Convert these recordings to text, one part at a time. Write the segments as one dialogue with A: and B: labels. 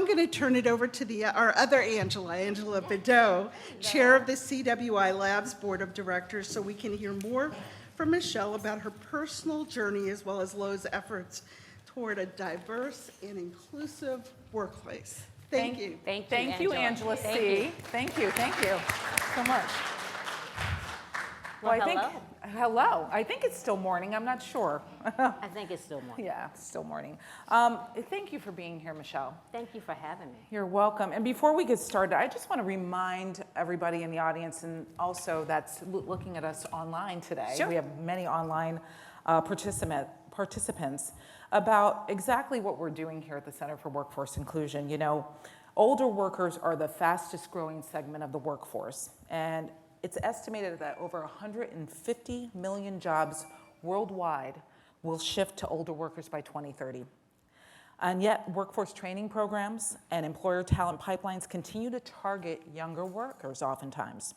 A: I'm going to turn it over to our other Angela Bedeau, chair of the CWI Labs Board of Directors, so we can hear more from Machell about her personal journey as well as Lowe's efforts toward a diverse and inclusive workplace. Thank you.
B: Thank you, Angela C. Thank you so much.
C: Well,
B: Hello. I think it's still morning. I'm not sure.
C: I think it's still morning.
B: Yeah, it's still morning. Thank you for being here, Machell.
C: Thank you for having me.
B: You're welcome. And before we get started, I just want to remind everybody in the audience and also that's looking at us online today.
C: Sure.
B: We have many online participants about exactly what we're doing here at the Center for Workforce Inclusion. You know, older workers are the fastest growing segment of the workforce, and it's estimated that over 150 million jobs worldwide will shift to older workers by 2030. And yet, workforce training programs and employer talent pipelines continue to target younger workers oftentimes.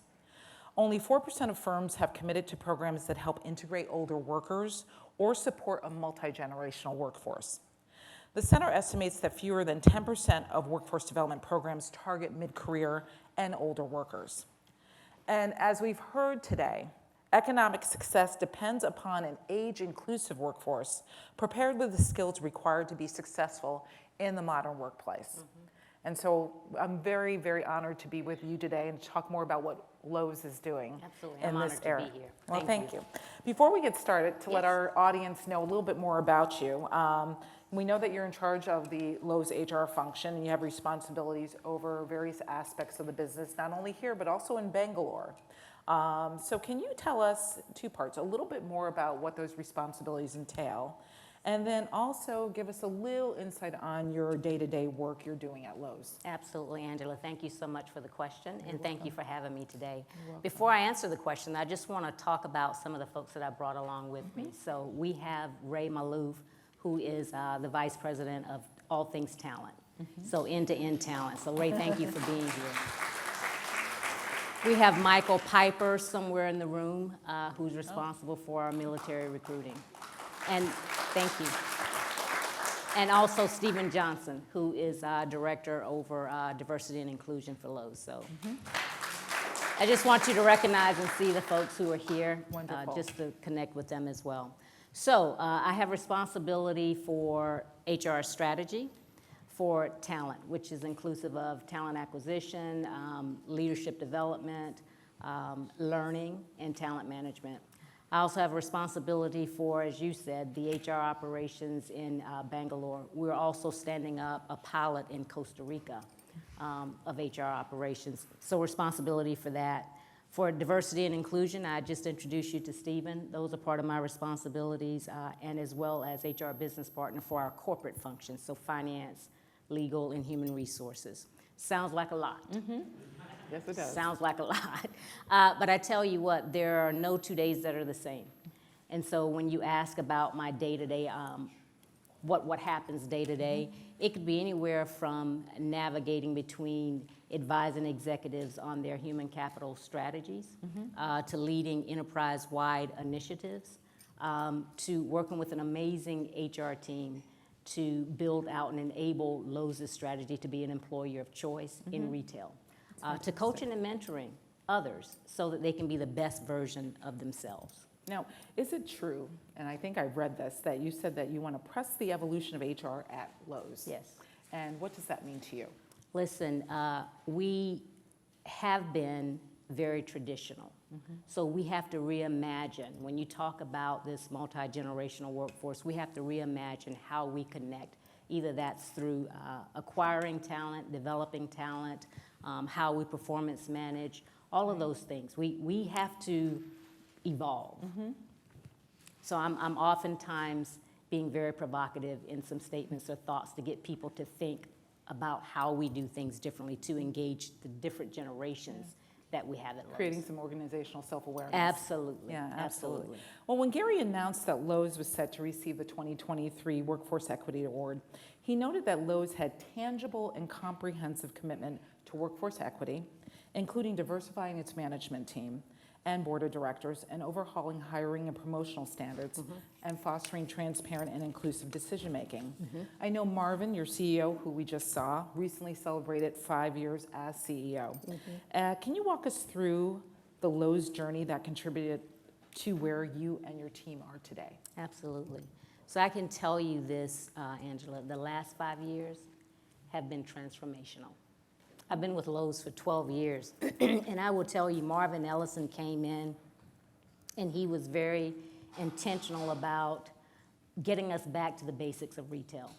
B: Only 4% of firms have committed to programs that help integrate older workers or support a multi-generational workforce. The center estimates that fewer than 10% of workforce development programs target mid-career and older workers. And as we've heard today, economic success depends upon an age-inclusive workforce prepared with the skills required to be successful in the modern workplace. And so I'm very, very honored to be with you today and talk more about what Lowe's is doing in this era.
C: To be here.
B: Well, thank you. Before we get started, to let our audience know a little bit more about you, we know that you're in charge of the Lowe's HR function and you have responsibilities over various aspects of the business, not only here, but also in Bangalore. So can you tell us, two parts, a little bit more about what those responsibilities entail, and then also give us a little insight on your day-to-day work you're doing at Lowe's.
C: Absolutely, Angela. Thank you so much for the question, and thank you for having me today. Before I answer the question, I just want to talk about some of the folks that I brought along with me. So we have Ray Malouf, who is the Vice President of all things talent, so end-to-end talent. So Ray, thank you for being here. We have Michael Piper somewhere in the room who's responsible for our military recruiting. And thank you. And also Stephen Johnson, who is Director over Diversity and Inclusion for Lowe's. So I just want you to recognize and see the folks who are here, just to connect with them as well. So I have responsibility for HR strategy for talent, which is inclusive of talent acquisition, leadership development, learning, and talent management. I also have responsibility for, as you said, the HR operations in Bangalore. We're also standing up a pilot in Costa Rica of HR operations, so responsibility for that. For diversity and inclusion, I just introduced you to Stephen. Those are part of my responsibilities, and as well as HR business partner for our corporate functions, so finance, legal, and human resources. Sounds like a lot.
B: Yes, it does.
C: Sounds like a lot. But I tell you what, there are no 2 days that are the same. And so when you ask about my day-to-day, what happens day-to-day, it could be anywhere from navigating between advising executives on their human capital strategies, to leading enterprise-wide initiatives, to working with an amazing HR team to build out and enable Lowe's strategy to be an employer of choice in retail, to coaching and mentoring others so that they can be the best version of themselves.
B: Now, is it true, and I think I read this, that you said that you want to press the evolution of HR at Lowe's?
C: Yes.
B: And what does that mean to you?
C: Listen, we have been very traditional. So we have to reimagine. When you talk about this multi-generational workforce, we have to reimagine how we connect. Either that's through acquiring talent, developing talent, how we performance manage, all of those things. We have to evolve. So I'm oftentimes being very provocative in some statements or thoughts to get people to think about how we do things differently to engage the different generations that we have at Lowe's.
B: Creating some organizational self-awareness.
C: Absolutely.
B: Yeah, absolutely. Well, when Gary announced that Lowe's was set to receive the 2023 Workforce Equity Award, he noted that Lowe's had tangible and comprehensive commitment to workforce equity, including diversifying its management team and board of directors, and overhauling hiring and promotional standards, and fostering transparent and inclusive decision-making. I know Marvin, your CEO, who we just saw, recently celebrated 5 years as CEO. Can you walk us through the Lowe's journey that contributed to where you and your team are today?
C: Absolutely. So I can tell you this, Angela, the last 5 years have been transformational. I've been with Lowe's for 12 years, and I will tell you, Marvin Ellison came in, and he was very intentional about getting us back to the basics of retail,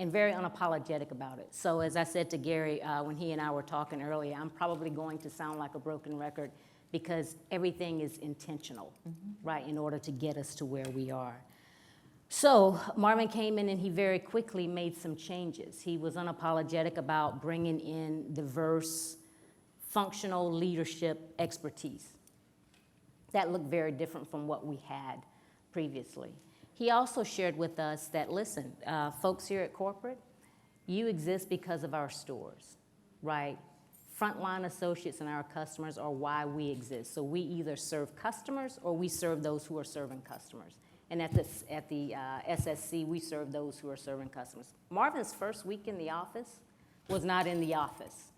C: and very unapologetic about it. So as I said to Gary, when he and I were talking earlier, I'm probably going to sound like a broken record because everything is intentional, right, in order to get us to where we are. So Marvin came in and he very quickly made some changes. He was unapologetic about bringing in diverse, functional leadership expertise. That looked very different from what we had previously. He also shared with us that, listen, folks here at corporate, you exist because of our stores, right? Frontline associates and our customers are why we exist. So we either serve customers or we serve those who are serving customers. And at the SSC, we serve those who are serving customers. Marvin's first week in the office was not in the office,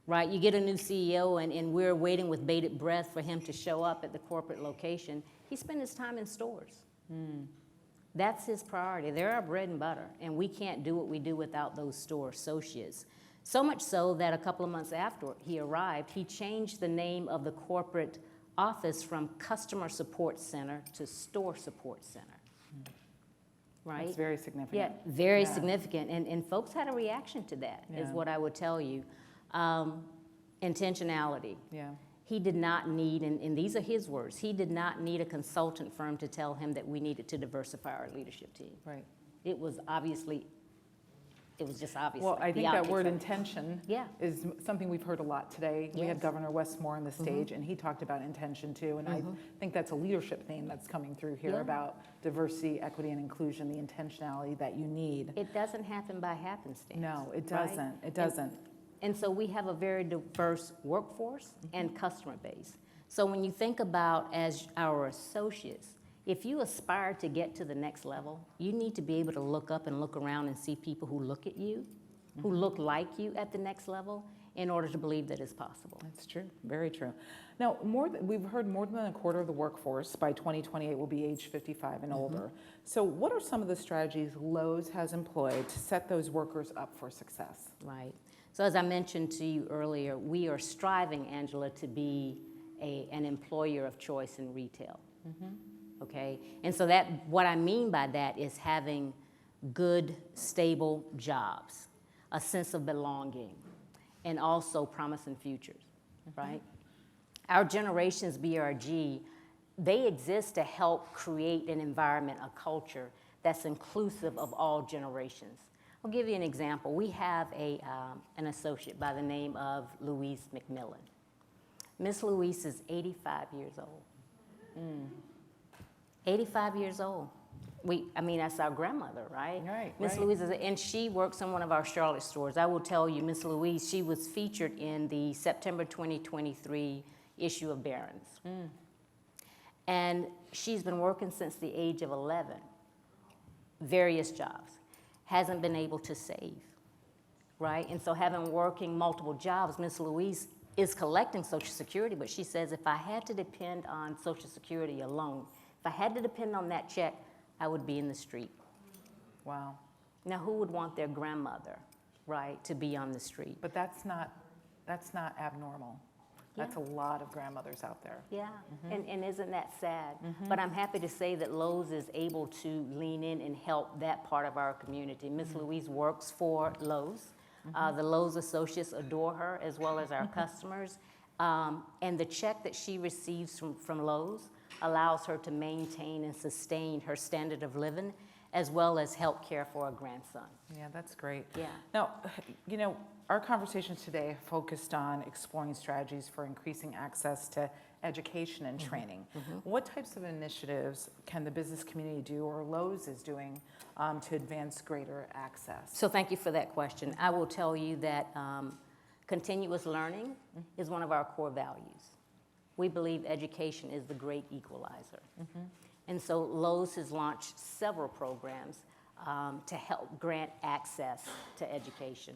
C: right? You get a new CEO, and we're waiting with bated breath for him to show up at the corporate location. He spent his time in stores. That's his priority. They're our bread and butter, and we can't do what we do without those store associates. So much so that a couple of months after he arrived, he changed the name of the corporate office from Customer Support Center to Store Support Center, right?
B: That's very significant.
C: Yeah, very significant, and folks had a reaction to that, is
B: Yeah.
C: what I would tell you. Intentionality.
B: Yeah.
C: He did not need, and these are his words, he did not need a consultant firm to tell him that we needed to diversify our leadership team.
B: Right.
C: It was just obvious.
B: Well, I think that word intention
C: Yeah.
B: is something we've heard a lot today. We had
C: Yes.
B: Governor Westmore on the stage, and he talked about intention too. And I think that's a leadership theme that's coming through here
C: Yeah.
B: about diversity, equity, and inclusion, the intentionality that you need.
C: It doesn't happen by happenstance.
B: No, it
C: right?
B: doesn't. It doesn't.
C: And so we have a very diverse workforce and customer base. So when you think about as our associates, if you aspire to get to the next level, you need to be able to look up and look around and see people who look at you, who look like you at the next level, in order to believe that it's possible.
B: That's true. Very true. Now, we've heard more than a quarter of the workforce by 2028 will be age 55 and older. So what are some of the strategies Lowe's has employed to set those workers up for success?
C: Right. So as I mentioned to you earlier, we are striving, Angela, to be an employer of choice in retail. Okay? And so what I mean by that is having good, stable jobs, a sense of belonging, and also promising futures, right? Our generation's BRG, they exist to help create an environment, a culture that's inclusive of all generations. I'll give you an example. We have an associate by the name of Louise McMillan. Miss Louise is 85 years old. 85 years old. That's our grandmother, right?
B: Right,
C: Miss
B: right.
C: Louise and she works in one of our Charlotte stores. I will tell you, Miss Louise, she was featured in the September 2023 issue of Barron's. And she's been working since the age of 11, various jobs, hasn't been able to save, right? And so working multiple jobs, Miss Louise is collecting Social Security, but she says, if I had to depend on Social Security alone, if I had to depend on that check, I would be in the street.
B: Wow.
C: Now, who would want their grandmother, right, to be on the street?
B: But that's not abnormal. That's a lot of grandmothers out there.
C: Yeah, and isn't that sad? But I'm happy to say that Lowe's is able to lean in and help that part of our community. Miss Louise works for Lowe's. The Lowe's associates adore her, as well as our customers. And the check that she receives from Lowe's allows her to maintain and sustain her standard of living, as well as help care for a grandson.
B: Yeah, that's great.
C: Yeah.
B: Now, our conversations today focused on exploring strategies for increasing access to education and training. What types of initiatives can the business community do, or Lowe's is doing, to advance greater access?
C: So thank you for that question. I will tell you that continuous learning is one of our core values, We believe education is the great equalizer. And so Lowe's has launched several programs to help grant access to education.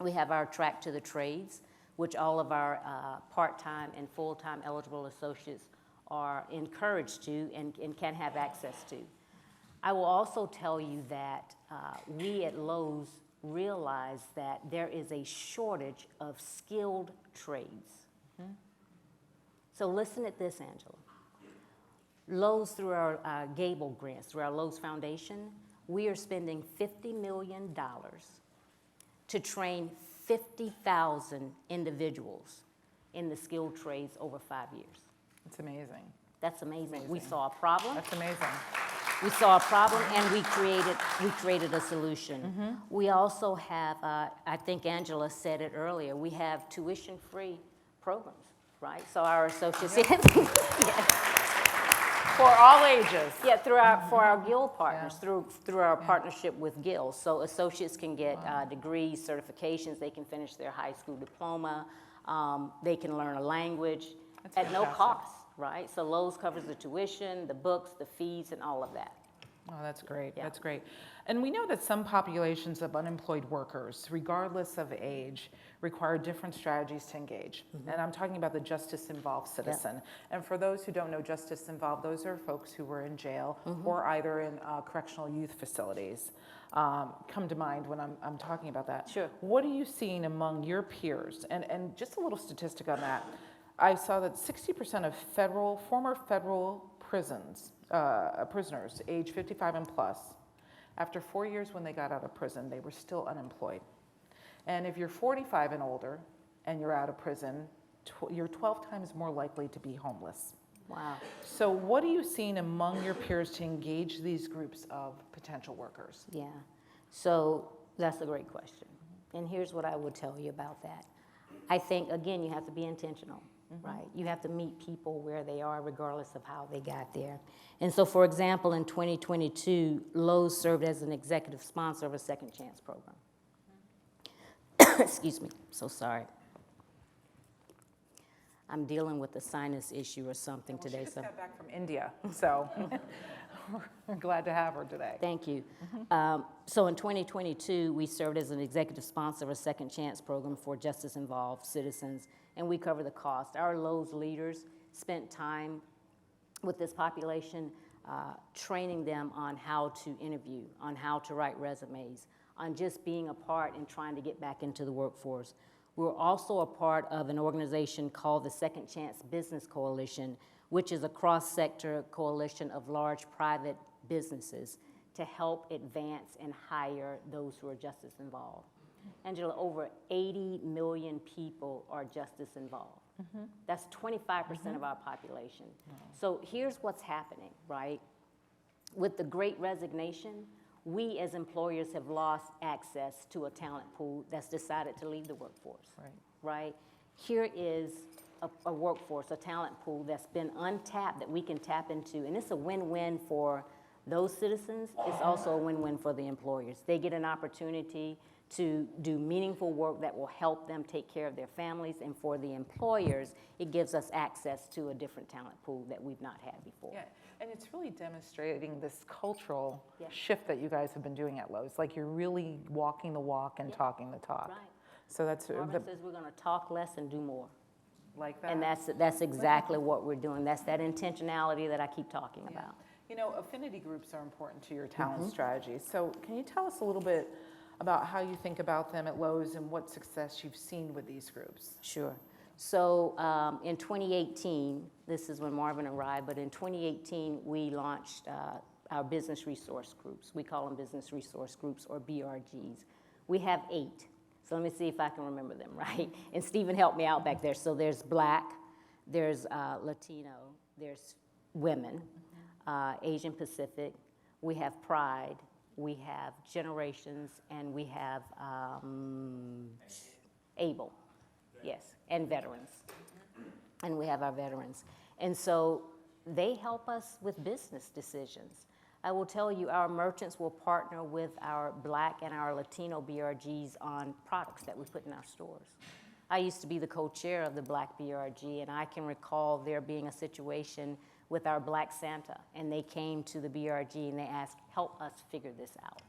C: We have our Track to the Trades, which all of our part-time and full-time eligible associates are encouraged to and can have access to. I will also tell you that we at Lowe's realize that there is a shortage of skilled trades. So listen at this, Angela. Lowe's, through our Gable grants, through our Lowe's Foundation, we are spending $50 million to train 50,000 individuals in the skilled trades over 5 years.
B: It's amazing.
C: That's amazing. We saw a problem.
B: That's amazing.
C: We saw a problem and we created a solution. We also have, I think Angela said it earlier, we have tuition-free programs, right? So our associates,
B: For all ages.
C: yeah, for our guild partners, through our partnership with guilds. So associates can get degrees, certifications, they can finish their high school diploma, they can learn a language at no cost, right? So Lowe's covers the tuition, the books, the fees, and all of that.
B: Oh, that's great.
C: Yeah.
B: That's great. And we know that some populations of unemployed workers, regardless of age, require different strategies to engage. And I'm talking about the justice-involved citizen. And for those who don't know justice-involved, those are folks who were in jail or either in correctional youth facilities. Come to mind when I'm talking about that.
C: Sure.
B: What are you seeing among your peers? And just a little statistic on that. I saw that 60% of former federal prisoners age 55 and plus, after 4 years when they got out of prison, they were still unemployed. And if you're 45 and older and you're out of prison, you're 12 times more likely to be homeless.
C: Wow.
B: So what are you seeing among your peers to engage these groups of potential workers?
C: Yeah. So that's a great question. And here's what I would tell you about that. I think, again, you have to be intentional. Right? You have to meet people where they are regardless of how they got there. And so, for example, in 2022, Lowe's served as an executive sponsor of a Second Chance program. Excuse me, so sorry. I'm dealing with a sinus issue or something today.
B: She just got back from India, so we're glad to have her today.
C: Thank you. So in 2022, we served as an executive sponsor of a Second Chance program for justice-involved citizens, and we cover the cost. Our Lowe's leaders spent time with this population, training them on how to interview, on how to write resumes, on just being a part and trying to get back into the workforce. We're also a part of an organization called the Second Chance Business Coalition, which is a cross-sector coalition of large private businesses to help advance and hire those who are justice involved. Angela, over 80 million people are justice involved. That's 25% of our population. So here's what's happening, right? With the Great Resignation, we as employers have lost access to a talent pool that's decided to leave the workforce, right? Here is a workforce, a talent pool that's been untapped that we can tap into, and it's a win-win for those citizens. It's also a win-win for the employers. They get an opportunity to do meaningful work that will help them take care of their families, and for the employers, it gives us access to a different talent pool that we've not had before.
B: Yeah, and it's really demonstrating this cultural shift that you guys have been doing at Lowe's. Like you're really walking the walk and talking the talk.
C: Right.
B: So that's
C: Marvin says we're going to talk less and do more.
B: like that.
C: And that's exactly what we're doing. That's that intentionality that I keep talking about.
B: You know, affinity groups are important to your talent strategy. So can you tell us a little bit about how you think about them at Lowe's and what success you've seen with these groups?
C: Sure. So in 2018, this is when Marvin arrived, but in 2018, we launched our business resource groups. We call them business resource groups, or BRGs. We have 8. So let me see if I can remember them, right? And Stephen helped me out back there. So there's Black, there's Latino, there's women, Asian Pacific, we have Pride, we have Generations, and we have Able, yes, and Veterans. And we have our veterans. And so they help us with business decisions. I will tell you, our merchants will partner with our Black and our Latino BRGs on products that we put in our stores. I used to be the co-chair of the Black BRG, and I can recall there being a situation with our Black Santa, and they came to the BRG and they asked, help us figure this out,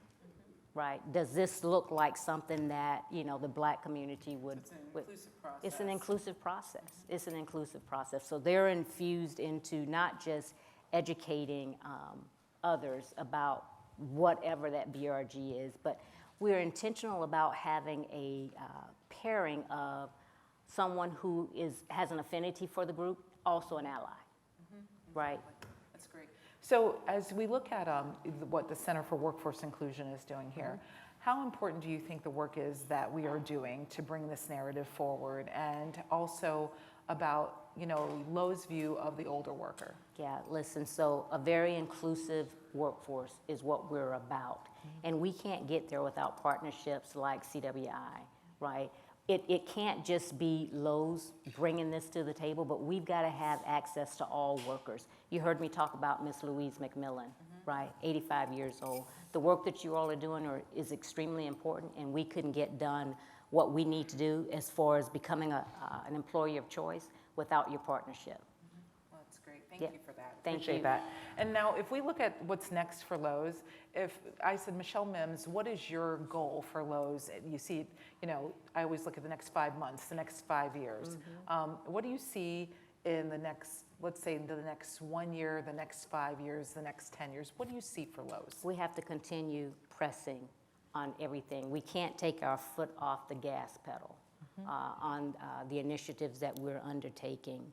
C: right? Does this look like something that, you know, the Black community would?
B: It's an inclusive process.
C: It's an inclusive process. It's an inclusive process. So they're infused into not just educating others about whatever that BRG is, but we're intentional about having a pairing of someone who has an affinity for the group, also an ally, right?
B: That's great. So as we look at what the Center for Workforce Inclusion is doing here, how important do you think the work is that we are doing to bring this narrative forward, and also about, you know, Lowe's view of the older worker?
C: Yeah, listen, so a very inclusive workforce is what we're about. And we can't get there without partnerships like CWI, right? It can't just be Lowe's bringing this to the table, but we've got to have access to all workers. You heard me talk about Miss Louise McMillan, right? 85 years old. The work that you all are doing is extremely important, and we couldn't get done what we need to do as far as becoming an employer of choice without your partnership.
B: Well, that's great. Thank
C: Yeah.
B: you for that.
C: Thank
B: Appreciate
C: you.
B: that. And now, if we look at what's next for Lowe's, if I said, Machell Mims, what is your goal for Lowe's? You see, you know, I always look at the next 5 months, the next 5 years. What do you see in the next, let's say, the next 1 year, the next 5 years, the next 10 years? What do you see for Lowe's?
C: We have to continue pressing on everything. We can't take our foot off the gas pedal on the initiatives that we're undertaking.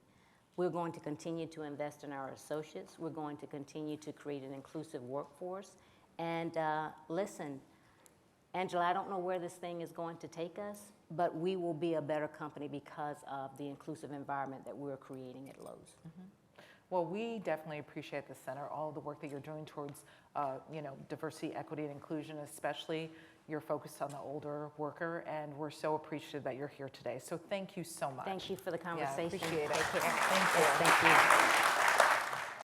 C: We're going to continue to invest in our associates. We're going to continue to create an inclusive workforce. And listen, Angela, I don't know where this thing is going to take us, but we will be a better company because of the inclusive environment that we're creating at Lowe's.
B: Well, we definitely appreciate the center, all the work that you're doing towards, you know, diversity, equity, and inclusion, especially your focus on the older worker, and we're so appreciative that you're here today. So thank you so much.
C: Thank you for the conversation.
B: Yeah, appreciate it.
C: Take care.
B: Thank you.
C: Thank you.